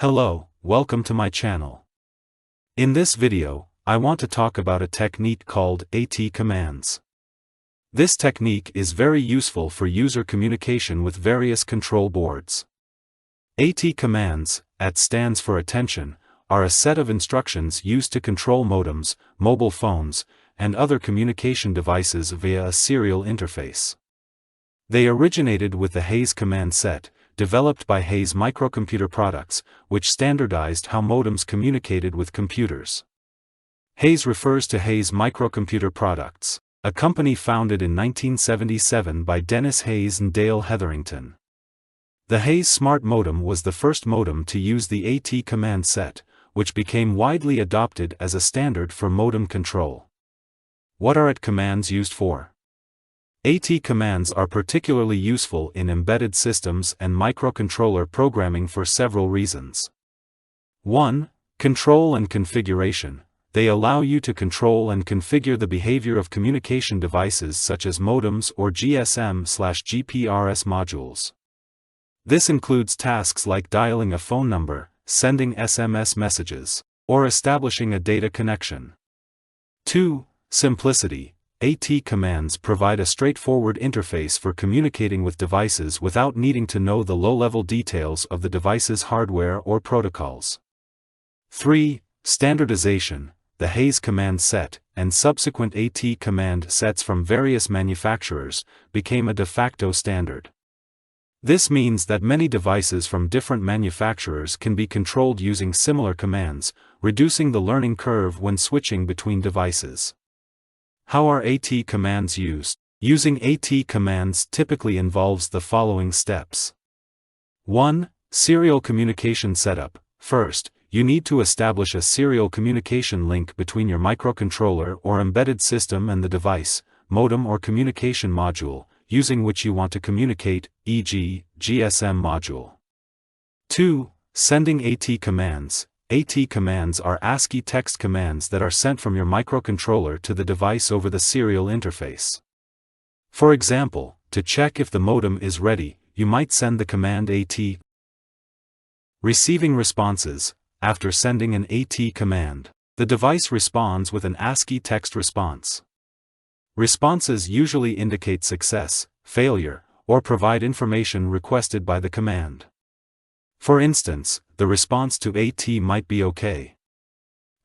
Hello, welcome to my channel. In this video, I want to talk about a technique called AT commands. This technique is very useful for user communication with various control boards. AT commands, AT stands for attention, are a set of instructions used to control modems, mobile phones, and other communication devices via a serial interface. They originated with the Hayes command set, developed by Hayes Microcomputer Products, which standardized how modems communicated with computers. Hayes refers to Hayes Microcomputer Products, a company founded in 1977 by Dennis Hayes and Dale Hetherington. The Hayes Smart Modem was the first modem to use the AT command set, which became widely adopted as a standard for modem control. What are AT commands used for? AT commands are particularly useful in embedded systems and microcontroller programming for several reasons. 1. Control and configuration. They allow you to control and configure the behavior of communication devices such as modems or GSM/GPRS modules. This includes tasks like dialing a phone number, sending SMS messages, or establishing a data connection. 2. Simplicity. AT commands provide a straightforward interface for communicating with devices without needing to know the low-level details of the device's hardware or protocols. 3. Standardization. The Hayes command set, and subsequent AT command sets from various manufacturers, became a de facto standard. This means that many devices from different manufacturers can be controlled using similar commands, reducing the learning curve when switching between devices. How are AT commands used? Using AT commands typically involves the following steps. 1. Serial communication setup. First, you need to establish a serial communication link between your microcontroller or embedded system and the device, modem or communication module, using which you want to communicate, e.g., GSM module. 2. Sending AT commands. AT commands are ASCII text commands that are sent from your microcontroller to the device over the serial interface. For example, to check if the modem is ready, you might send the command AT. Receiving responses. After sending an AT command, the device responds with an ASCII text response. Responses usually indicate success, failure, or provide information requested by the command. For instance, the response to AT might be OK.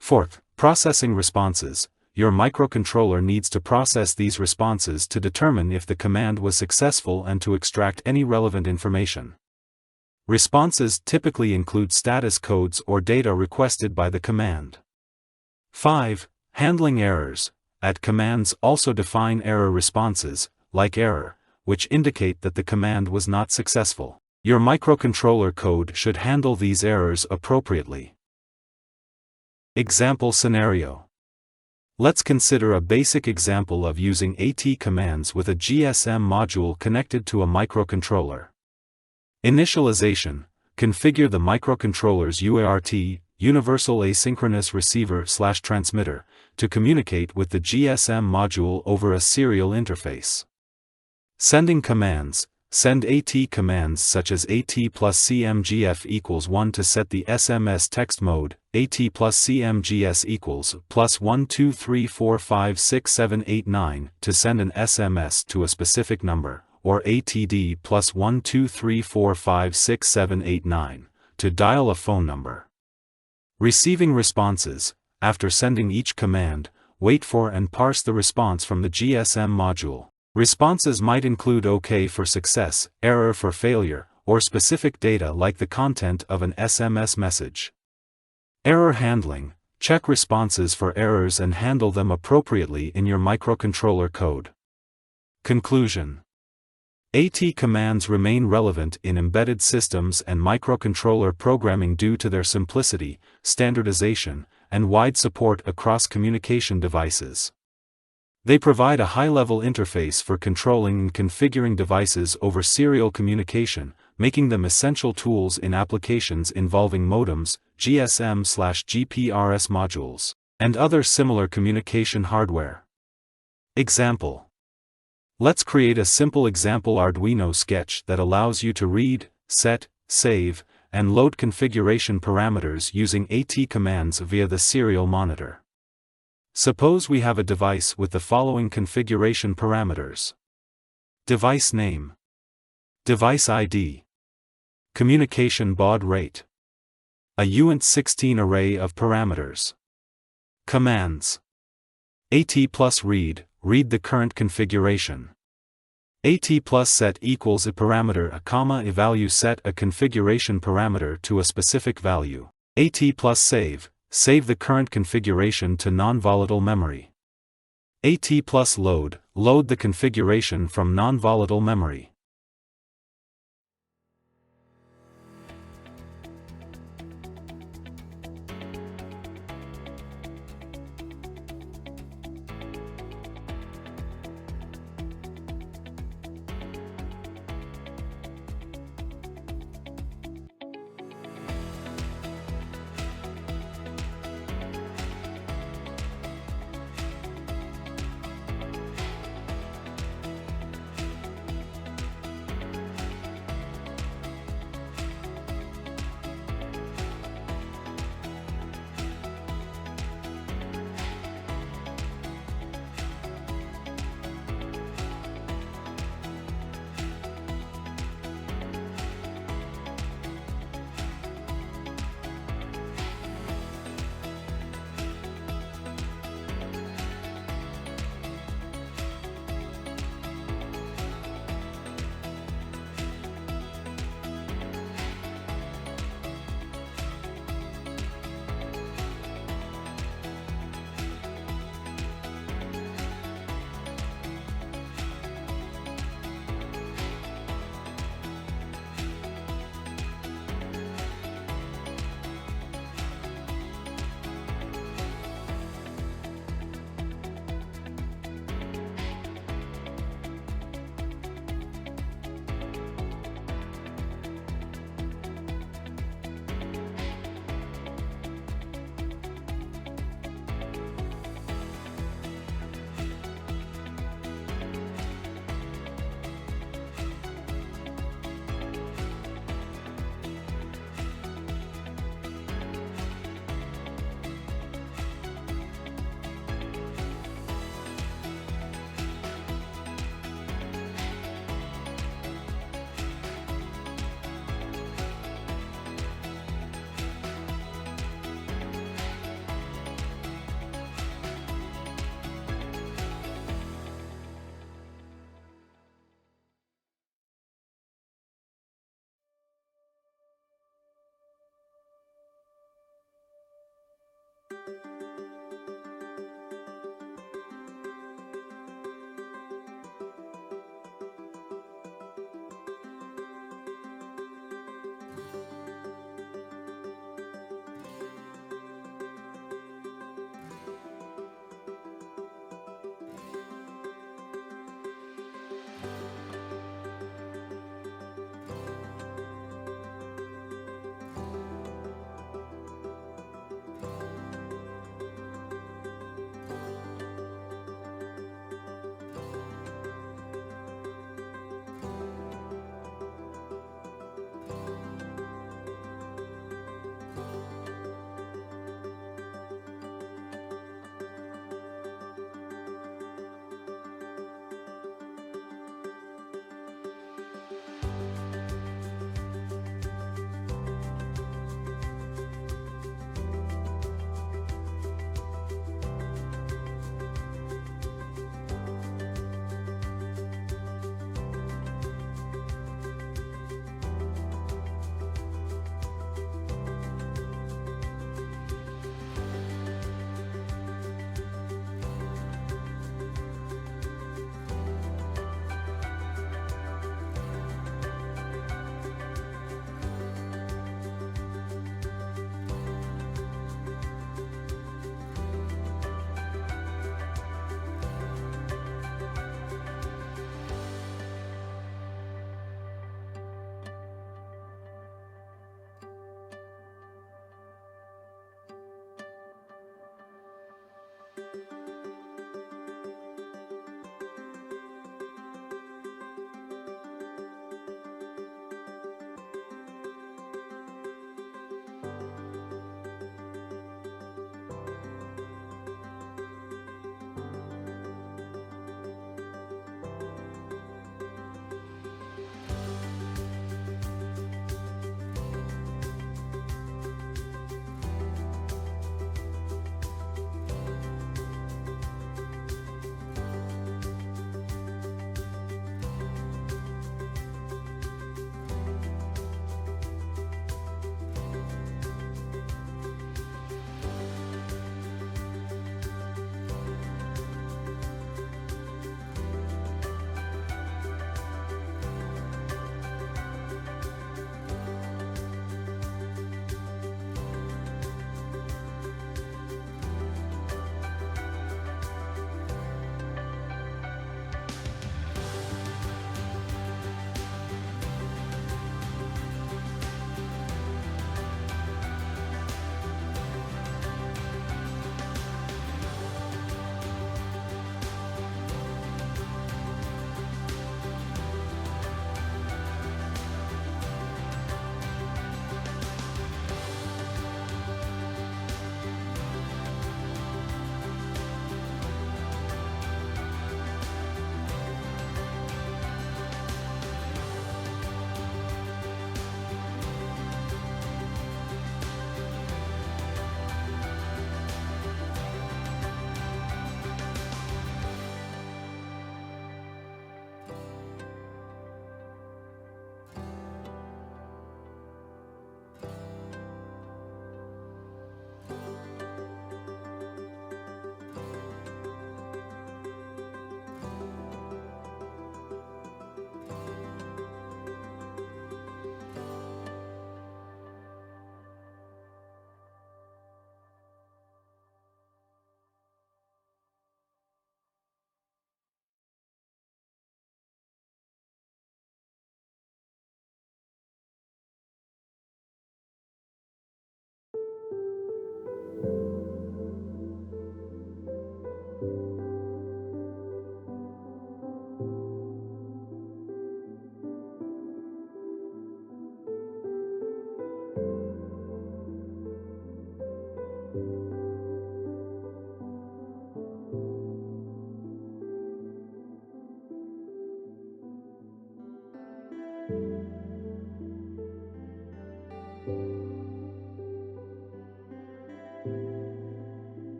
4th, processing responses. Your microcontroller needs to process these responses to determine if the command was successful and to extract any relevant information. Responses typically include status codes or data requested by the command. 5. Handling errors. AT commands also define error responses, like error, which indicate that the command was not successful. Your microcontroller code should handle these errors appropriately. Example scenario. Let's consider a basic example of using AT commands with a GSM module connected to a microcontroller. Initialization. Configure the microcontroller's UART, Universal Asynchronous Receiver/Transmitter, to communicate with the GSM module over a serial interface. Sending commands. Send AT commands such as AT plus CMGF equals 1 to set the SMS text mode, AT plus CMGS equals plus 1 2 3 4 5 6 7 8 9 to send an SMS to a specific number, or ATD plus 1 2 3 4 5 6 7 8 9 to dial a phone number. Receiving responses. After sending each command, wait for and parse the response from the GSM module. Responses might include OK for success, error for failure, or specific data like the content of an SMS message. Error handling. Check responses for errors and handle them appropriately in your microcontroller code. Conclusion. AT commands remain relevant in embedded systems and microcontroller programming due to their simplicity, standardization, and wide support across communication devices. They provide a high-level interface for controlling and configuring devices over serial communication, making them essential tools in applications involving modems, GSM/GPRS modules, and other similar communication hardware. Example. Let's create a simple example Arduino sketch that allows you to read, set, save, and load configuration parameters using AT commands via the serial monitor. Suppose we have a device with the following configuration parameters: device name, device ID, communication baud rate, a uint16 array of parameters. Commands: AT plus read the current configuration. AT plus set equals a parameter a value set a configuration parameter to a specific value. AT plus save the current configuration to non-volatile memory. AT plus load the configuration from non-volatile memory.